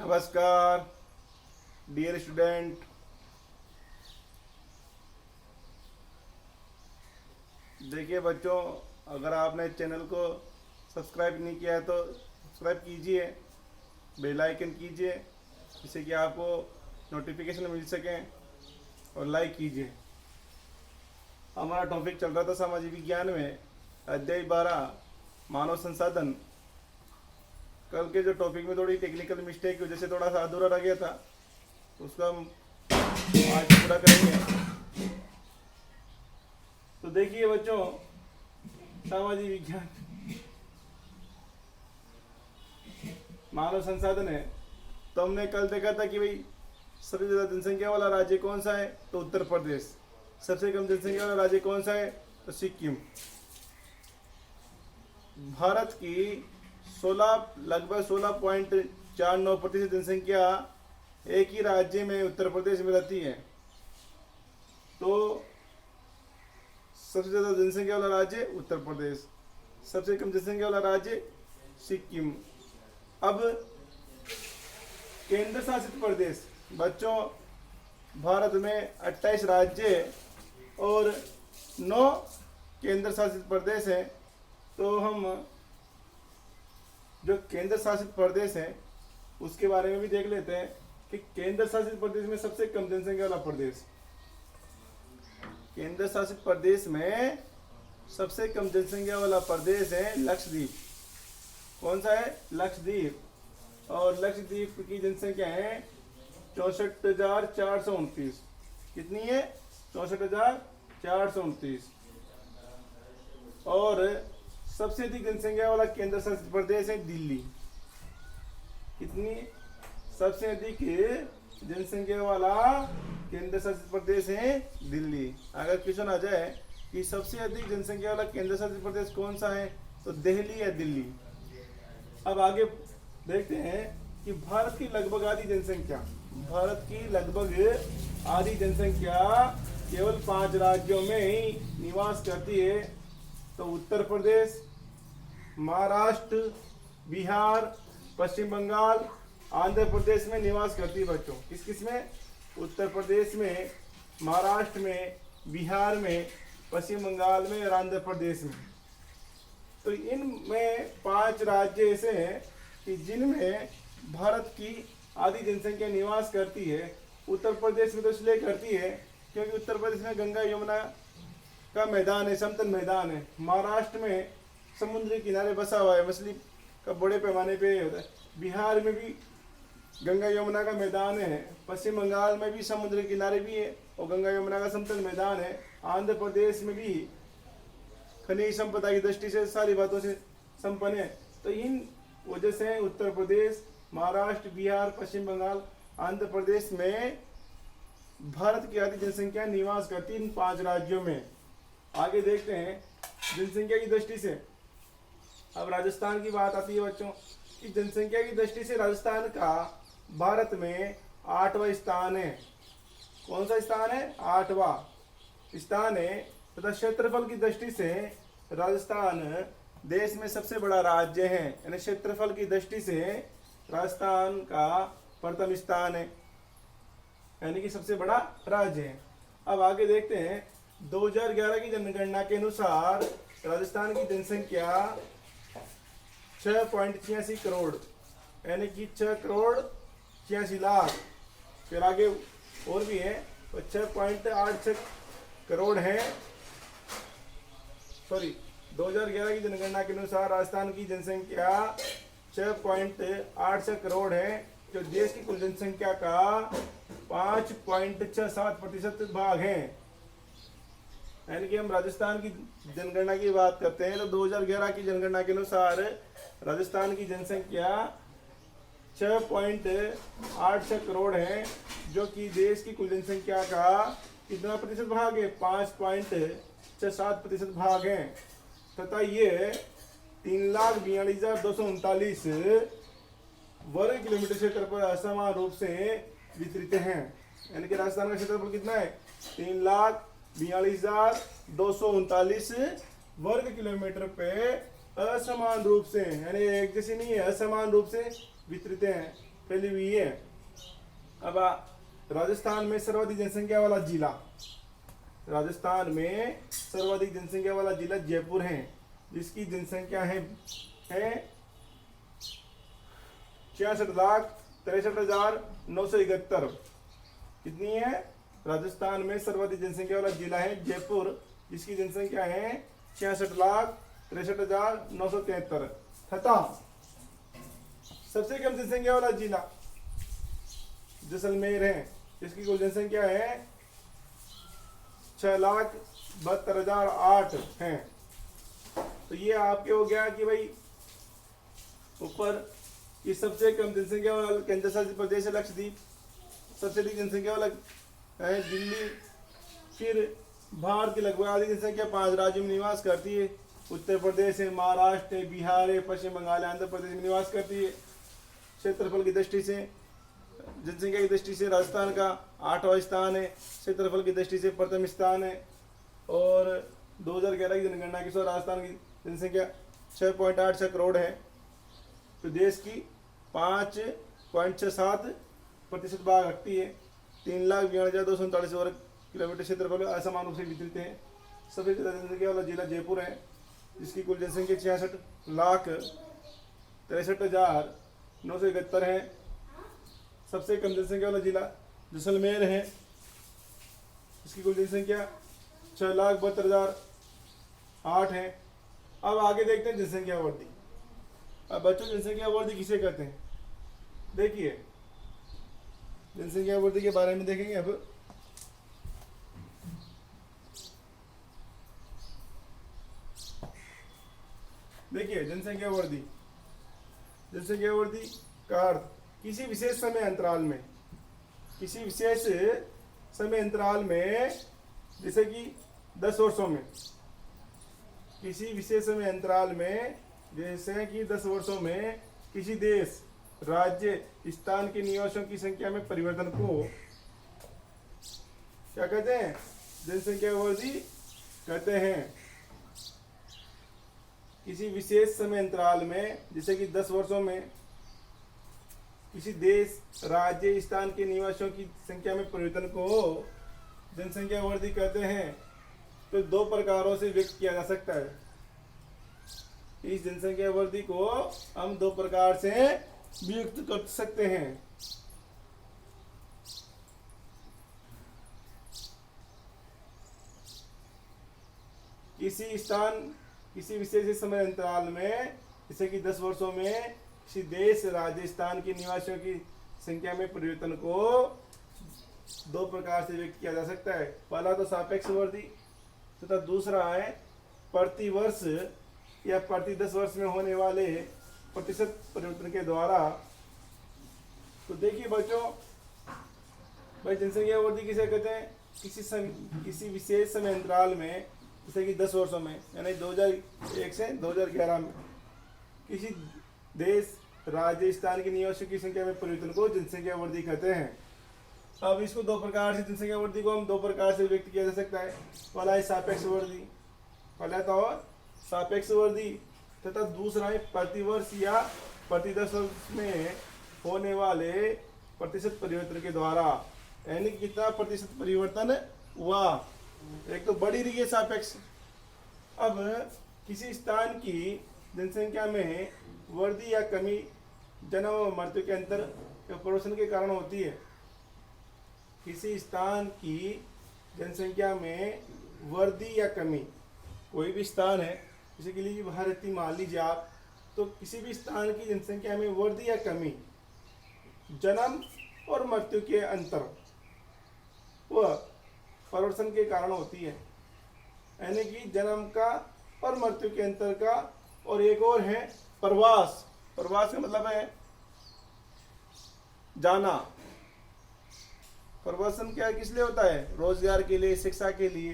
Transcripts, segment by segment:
नमस्कार dear student. देखिए बच्चों, अगर आपने चैनल को सब्सक्राइब नहीं किया है तो सब्सक्राइब कीजिए, बेल आइकन कीजिए जिससे कि आपको नोटिफिकेशन मिल सके, और लाइक कीजिए। हमारा टॉपिक चल रहा था सामाजिक विज्ञान में अध्याय 12 मानव संसाधन। कल के जो टॉपिक में थोड़ी टेक्निकल मिस्टेक की वजह से थोड़ा सा अधूरा रह गया था, उसका हम आज पूरा करेंगे। तो देखिए बच्चों, सामाजिक विज्ञान मानव संसाधन है। तो हमने कल देखा था कि भाई सबसे ज्यादा जनसंख्या वाला राज्य कौन सा है, तो उत्तर प्रदेश। सबसे कम जनसंख्या वाला राज्य कौन सा है, तो सिक्किम। भारत की लगभग 16.49% जनसंख्या एक ही राज्य में उत्तर प्रदेश में रहती है। तो सबसे ज्यादा जनसंख्या वाला राज्य उत्तर प्रदेश, सबसे कम जनसंख्या वाला राज्य सिक्किम। अब केंद्र शासित प्रदेश बच्चों, भारत में 28 राज्य और 9 केंद्र शासित प्रदेश हैं। तो हम जो केंद्र शासित प्रदेश हैं उसके बारे में भी देख लेते हैं कि केंद्र शासित प्रदेश में सबसे कम जनसंख्या वाला प्रदेश, केंद्र शासित प्रदेश में सबसे कम जनसंख्या वाला प्रदेश है लक्षद्वीप। कौन सा है, लक्षद्वीप। और लक्षद्वीप की जनसंख्या है 64,429। कितनी है, 64,429। और सबसे अधिक जनसंख्या वाला केंद्र शासित प्रदेश है दिल्ली। कितनी, सबसे अधिक जनसंख्या वाला केंद्र शासित प्रदेश है दिल्ली। अगर क्वेश्चन आ जाए कि सबसे अधिक जनसंख्या वाला केंद्र शासित प्रदेश कौन सा है, तो दिल्ली या दिल्ली। अब आगे देखते हैं कि भारत की लगभग आधी जनसंख्या केवल 5 राज्यों में ही निवास करती है। तो उत्तर प्रदेश, महाराष्ट्र, बिहार, पश्चिम बंगाल, आंध्र प्रदेश में निवास करती है बच्चों। किस में, उत्तर प्रदेश में, महाराष्ट्र में, बिहार में, पश्चिम बंगाल में और आंध्र प्रदेश में। तो इनमें 5 राज्य ऐसे हैं कि जिनमें भारत की आधी जनसंख्या निवास करती है। उत्तर प्रदेश में तो इसलिए करती है क्योंकि उत्तर प्रदेश में गंगा यमुना का मैदान है, समतल मैदान है। महाराष्ट्र में समुद्री किनारे बसा हुआ है, मछली का बड़े पैमाने पे होता है। बिहार में भी गंगा यमुना का मैदान है। पश्चिम बंगाल में भी समुद्री किनारे भी है और गंगा यमुना का समतल मैदान है। आंध्र प्रदेश में भी खनिज संपदा की दृष्टि से सारी बातों से संपन्न है। तो इन वजह से उत्तर प्रदेश, महाराष्ट्र, बिहार, पश्चिम बंगाल, आंध्र प्रदेश में भारत की आधी जनसंख्या निवास करती इन 5 राज्यों में। आगे देखते हैं जनसंख्या की दृष्टि से। अब राजस्थान की बात आती है बच्चों कि जनसंख्या की दृष्टि से राजस्थान का भारत में 8वां स्थान है। कौन सा स्थान है, 8वां स्थान है। तथा क्षेत्रफल की दृष्टि से राजस्थान देश में सबसे बड़ा राज्य है, यानी क्षेत्रफल की दृष्टि से राजस्थान का प्रथम स्थान है, यानी कि सबसे बड़ा राज्य है। अब आगे देखते हैं 2011 की जनगणना के अनुसार राजस्थान की जनसंख्या 6.86 करोड़, यानी कि 6,86,00,000। फिर आगे और भी है, तो 6.86 करोड़ है। 2011 की जनगणना के अनुसार राजस्थान की जनसंख्या 6.86 करोड़ है, जो देश की कुल जनसंख्या का 5.67% भाग है। यानी कि हम राजस्थान की जनगणना की बात करते हैं तो 2011 की जनगणना के अनुसार राजस्थान की जनसंख्या 6.86 करोड़ है, जो कि देश की कुल जनसंख्या का कितना प्रतिशत भाग है, 5.67% भाग है। तथा ये 3,42,239 वर्ग किलोमीटर क्षेत्र पर असमान रूप से वितरित हैं। यानी कि राजस्थान का क्षेत्रफल कितना है, 3,42,239 वर्ग किलोमीटर पे असमान रूप से, यानी एक जैसी नहीं है, असमान रूप से वितरित हैं। फैली हुई है। अब राजस्थान में सर्वाधिक जनसंख्या वाला जिला, राजस्थान में सर्वाधिक जनसंख्या वाला जिला जयपुर है, जिसकी जनसंख्या है 66,63,971। कितनी है? राजस्थान में सर्वाधिक जनसंख्या वाला जिला है जयपुर, जिसकी जनसंख्या है 66,63,973। तथा सबसे कम जनसंख्या वाला जिला जैसलमेर है, जिसकी कुल जनसंख्या है 6,72,008 है। तो ये आपके हो गया कि भाई ऊपर ये सबसे कम जनसंख्या वाला केंद्र शासित प्रदेश है लक्षद्वीप, सबसे अधिक जनसंख्या वाला है दिल्ली, फिर भारत की लगभग आधी जनसंख्या 5 राज्यों में निवास करती है। उत्तर प्रदेश है, महाराष्ट्र है, बिहार है, पश्चिम बंगाल है, आंध्र प्रदेश में निवास करती है। क्षेत्रफल की दृष्टि से, जनसंख्या की दृष्टि से राजस्थान का 8वां स्थान है, क्षेत्रफल की दृष्टि से प्रथम स्थान है। और 2011 की जनगणना के अनुसार राजस्थान की जनसंख्या 6.86 करोड़ है। प्रदेश की 5.67% भाग रखती है। 3,92,239 वर्ग किलोमीटर क्षेत्रफल असमान रूप से वितरित है। सबसे ज्यादा जनसंख्या वाला जिला जयपुर है, जिसकी कुल जनसंख्या 66,63,971 है। सबसे कम जनसंख्या वाला जिला जैसलमेर है, जिसकी कुल जनसंख्या 6,72,008 है। अब आगे देखते हैं जनसंख्या वृद्धि। अब बच्चों जनसंख्या वृद्धि किसे कहते हैं? देखिए जनसंख्या वृद्धि के बारे में देखेंगे। अब देखिए जनसंख्या वृद्धि, जनसंख्या वृद्धि का अर्थ किसी विशेष समय अंतराल में, किसी विशेष समय अंतराल में, जैसे कि 10 वर्षों में, किसी विशेष समय अंतराल में जैसे कि 10 वर्षों में किसी देश, राज्य, स्थान के निवासियों की संख्या में परिवर्तन को क्या कहते हैं? जनसंख्या वृद्धि कहते हैं। किसी विशेष समय अंतराल में जैसे कि 10 वर्षों में किसी देश, राज्य, स्थान के निवासियों की संख्या में परिवर्तन को जनसंख्या वृद्धि कहते हैं। तो 2 प्रकारों से व्यक्त किया जा सकता है। इस जनसंख्या वृद्धि को हम 2 प्रकार से व्यक्त कर सकते हैं। किसी स्थान, किसी विशेष समय अंतराल में जैसे कि 10 वर्षों में किसी देश, राज्य, स्थान के निवासियों की संख्या में परिवर्तन को 2 प्रकार से व्यक्त किया जा सकता है। पहला तो सापेक्ष वृद्धि तथा दूसरा है प्रति वर्ष या प्रति 10 वर्ष में होने वाले प्रतिशत परिवर्तन के द्वारा। तो देखिए बच्चों, भाई जनसंख्या वृद्धि किसे कहते हैं? किसी विशेष समय अंतराल में जैसे कि 10 वर्षों में, यानी 2001 से 2011 में किसी देश, राज्य, स्थान के निवासियों की संख्या में परिवर्तन को जनसंख्या वृद्धि कहते हैं। अब इसको 2 प्रकार से, जनसंख्या वृद्धि को हम 2 प्रकार से व्यक्त किया जा सकता है। पहला है सापेक्ष वृद्धि, पहला तो सापेक्ष वृद्धि, तथा दूसरा है प्रतिवर्ष या प्रति 10 वर्ष में होने वाले प्रतिशत परिवर्तन के द्वारा। यानी कितना प्रतिशत परिवर्तन हुआ? एक तो बढ़ी रही है सापेक्ष। अब किसी स्थान की जनसंख्या में वृद्धि या कमी जन्म और मृत्यु के अंतर या परिवर्तन के कारण होती है। किसी स्थान की जनसंख्या में वृद्धि या कमी, कोई भी स्थान है, जैसे के लिए भारत मान लीजिए आप, तो किसी भी स्थान की जनसंख्या में वृद्धि या कमी जन्म और मृत्यु के अंतर व परिवर्तन के कारण होती है। यानी कि जन्म का और मृत्यु के अंतर का। और एक और है प्रवास। प्रवास का मतलब है जाना। प्रवासन क्या किस लिए होता है? रोजगार के लिए, शिक्षा के लिए।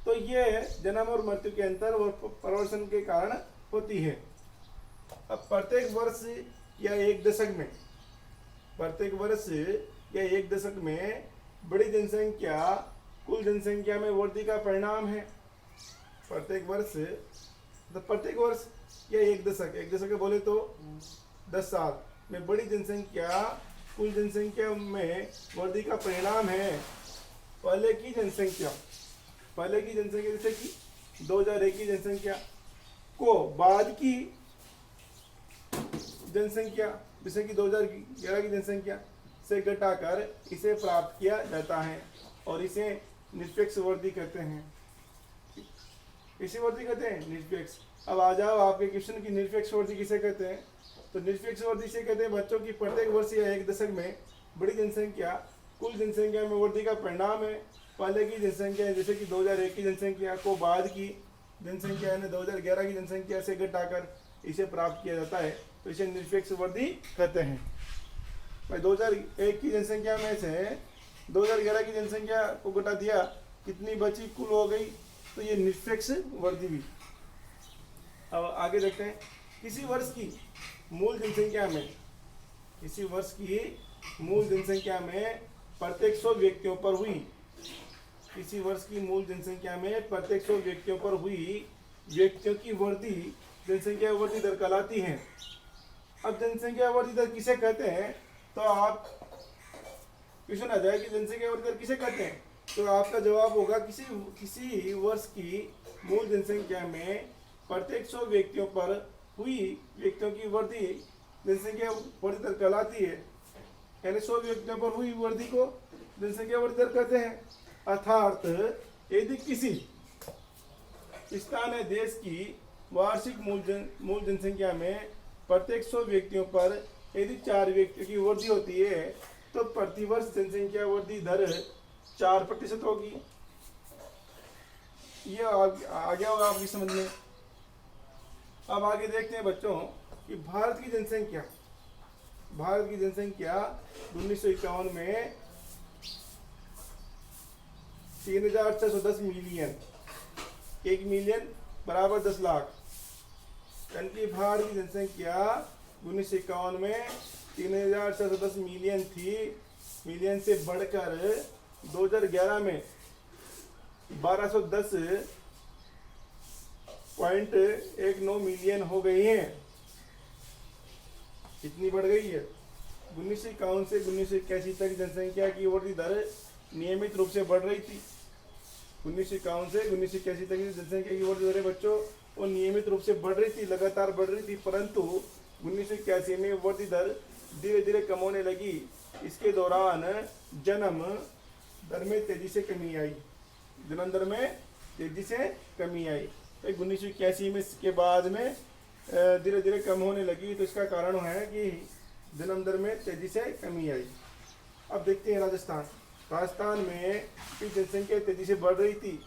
तो ये जन्म और मृत्यु के अंतर और परिवर्तन के कारण होती है। अब प्रत्येक वर्ष या एक दशक में, प्रत्येक वर्ष या एक दशक में बड़ी जनसंख्या कुल जनसंख्या में वृद्धि का परिणाम है। प्रत्येक वर्ष, तो प्रत्येक वर्ष या एक दशक, एक दशक बोले तो 10 साल में बड़ी जनसंख्या कुल जनसंख्या में वृद्धि का परिणाम है पहले की जनसंख्या जैसे कि 2001 की जनसंख्या को बाद की जनसंख्या जैसे कि 2011 की जनसंख्या से घटाकर इसे प्राप्त किया जाता है और इसे निरपेक्ष वृद्धि कहते हैं। किसे वृद्धि कहते हैं? निरपेक्ष। अब आ जाओ आपके क्वेश्चन की निरपेक्ष वृद्धि किसे कहते हैं? तो निरपेक्ष वृद्धि से कहते हैं बच्चों की प्रत्येक वर्ष या एक दशक में बड़ी जनसंख्या कुल जनसंख्या में वृद्धि का परिणाम है। पहले की जनसंख्या जैसे कि 2001 की जनसंख्या को बाद की जनसंख्या यानी 2011 की जनसंख्या से घटाकर इसे प्राप्त किया जाता है, तो इसे निरपेक्ष वृद्धि कहते हैं। भाई 2001 की जनसंख्या में से 2011 की जनसंख्या को घटा दिया, कितनी बची? कुल हो गई, तो ये निरपेक्ष वृद्धि भी। अब आगे देखते हैं, किसी वर्ष की मूल जनसंख्या में प्रत्येक 100 व्यक्तियों पर हुई किसी वर्ष की मूल जनसंख्या में प्रत्येक 100 व्यक्तियों पर हुई व्यक्तियों की वृद्धि जनसंख्या वृद्धि दर कहलाती है। अब जनसंख्या वृद्धि दर किसे कहते हैं? तो आप क्वेश्चन आ जाए कि जनसंख्या वृद्धि दर किसे कहते हैं, तो आपका जवाब होगा किसी वर्ष की मूल जनसंख्या में प्रत्येक 100 व्यक्तियों पर हुई व्यक्तियों की वृद्धि जनसंख्या वृद्धि दर कहलाती है। यानी 100 व्यक्तियों पर हुई वृद्धि को जनसंख्या वृद्धि दर कहते हैं। अर्थात यदि किसी स्थान या देश की वार्षिक मूल जनसंख्या में प्रत्येक 100 व्यक्तियों पर यदि 4 व्यक्तियों की वृद्धि होती है तो प्रतिवर्ष जनसंख्या वृद्धि दर 4% होगी। ये आ गया होगा आपकी समझ में। अब आगे देखते हैं बच्चों कि भारत की जनसंख्या 1951 में 3610 मिलियन, 1 मिलियन बराबर 10 लाख, यानी कि भारत की जनसंख्या 1951 में 3610 मिलियन थी। मिलियन से बढ़कर 2011 में 1210.19 मिलियन हो गई है। कितनी बढ़ गई है? 1951 से 1981 तक जनसंख्या की वृद्धि दर नियमित रूप से बढ़ रही थी। 1951 से 1981 तक जनसंख्या की वृद्धि दर बच्चों वो नियमित रूप से बढ़ रही थी, लगातार बढ़ रही थी, परंतु 1981 में वृद्धि दर धीरे धीरे कम होने लगी। इसके दौरान जन्म दर में तेजी से कमी आई। तो 1981 में के बाद में धीरे धीरे कम होने लगी, तो इसका कारण है कि जन्म दर में तेजी से कमी आई। अब देखते हैं राजस्थान में जनसंख्या तेजी से बढ़ रही थी,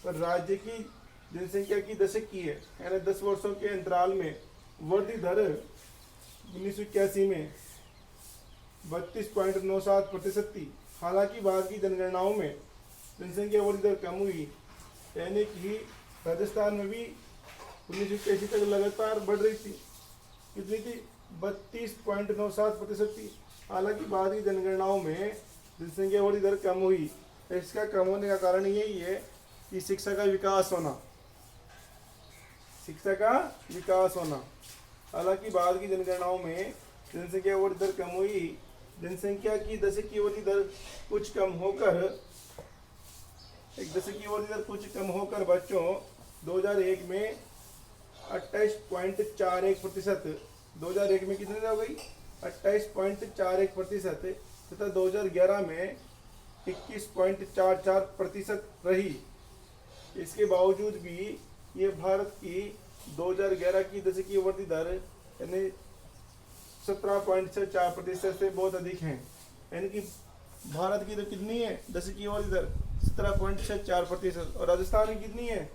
पर राज्य की जनसंख्या की दशक की है यानी 10 वर्षों के अंतराल में वृद्धि दर 1981 में 32.97% थी। हालांकि बाद की जनगणनाओं में जनसंख्या वृद्धि दर कम हुई, यानी कि राजस्थान में भी 1981 तक लगातार बढ़ रही थी। कितनी थी? 32.97% थी। हालांकि बाद की जनगणनाओं में जनसंख्या वृद्धि दर कम हुई। इसका कम होने का कारण यही है कि शिक्षा का विकास होना। हालांकि बाद की जनगणनाओं में जनसंख्या वृद्धि दर कम हुई। जनसंख्या की दशक की वृद्धि दर कुछ कम होकर बच्चों 2001 में 28.41%, 2001 में कितने हो गई? 28.41% तथा 2011 में 21.44% रही। इसके बावजूद भी ये भारत की 2011 की दशकीय वृद्धि दर यानी 17.4% से बहुत अधिक है। यानी कि भारत की तो कितनी है दशकीय वृद्धि दर? 17.4%। और राजस्थान की कितनी है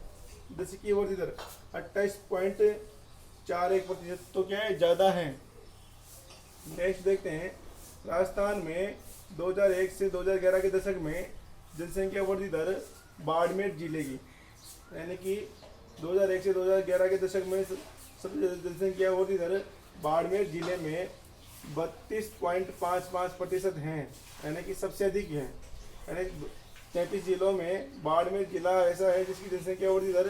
दशकीय वृद्धि दर? 28.41%। तो क्या है? ज़्यादा है। नेक्स्ट देखते हैं, राजस्थान में 2001 से 2011 के दशक में जनसंख्या वृद्धि दर बाड़मेर जिले की, यानी कि 2001 से 2011 के दशक में सबसे जनसंख्या वृद्धि दर बाड़मेर जिले में 32.55% है, यानी कि सबसे अधिक है। यानी 33 जिलों में बाड़मेर जिला ऐसा है जिसकी जनसंख्या वृद्धि दर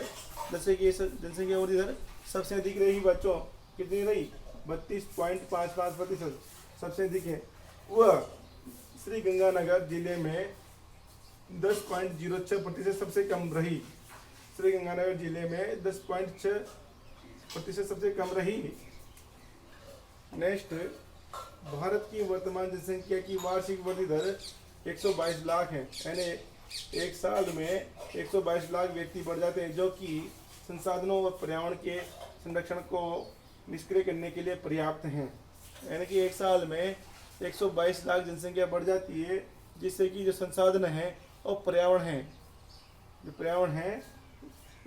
जनसंख्या वृद्धि दर सबसे अधिक रही बच्चों। कितनी रही? 32.55%, सबसे अधिक है। वह श्री गंगानगर जिले में 10.06% सबसे कम रही। श्री गंगानगर जिले में 10.6% सबसे कम रही। नेक्स्ट, भारत की वर्तमान जनसंख्या की वार्षिक वृद्धि दर 122 लाख है, यानी एक साल में 122 लाख व्यक्ति बढ़ जाते हैं, जो कि संसाधनों व पर्यावरण के संरक्षण को निष्क्रिय करने के लिए पर्याप्त हैं। यानी कि एक साल में 122 लाख जनसंख्या बढ़ जाती है, जिससे कि जो संसाधन है और पर्यावरण है, जो पर्यावरण है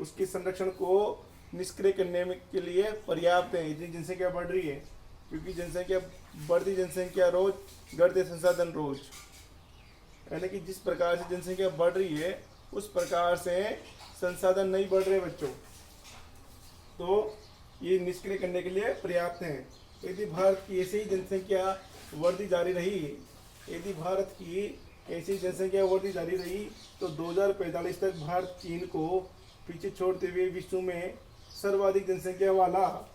उसके संरक्षण को निष्क्रिय करने के लिए पर्याप्त है। इतनी जनसंख्या बढ़ रही है, क्योंकि जनसंख्या बढ़ती जनसंख्या रोज, घटते संसाधन रोज। यानी कि जिस प्रकार से जनसंख्या बढ़ रही है उस प्रकार से संसाधन नहीं बढ़ रहे बच्चों, तो ये निष्क्रिय करने के लिए पर्याप्त है। यदि भारत की ऐसी ही जनसंख्या वृद्धि जारी रही, यदि भारत की ऐसी जनसंख्या वृद्धि जारी रही तो 2045 तक भारत चीन को पीछे छोड़ते हुए विश्व में सर्वाधिक जनसंख्या वाला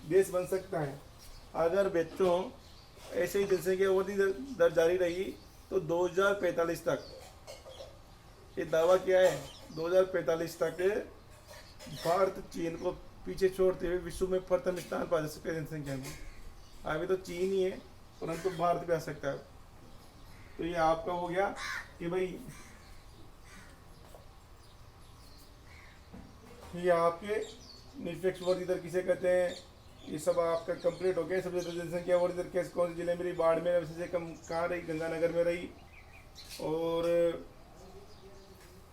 देश बन सकता है। अगर बच्चों ऐसे ही जनसंख्या वृद्धि दर जारी रही तो 2045 तक, ये दावा क्या है, 2045 तक भारत चीन को पीछे छोड़ते हुए विश्व में प्रथम स्थान पा सकते हैं जनसंख्या में। अभी तो चीन ही है, परंतु भारत भी आ सकता है। तो ये आपका हो गया कि भाई ये आपके निरपेक्ष वृद्धि दर किसे कहते हैं, ये सब आपका कंप्लीट हो गया। सबसे ज्यादा जनसंख्या वृद्धि दर कैसे, कौन से जिले में रही, बाड़मेर में सबसे कम कहाँ रही, गंगानगर में रही। और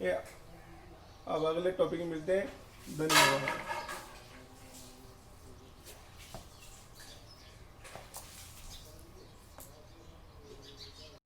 ये अब अगले टॉपिक में मिलते हैं। धन्यवाद।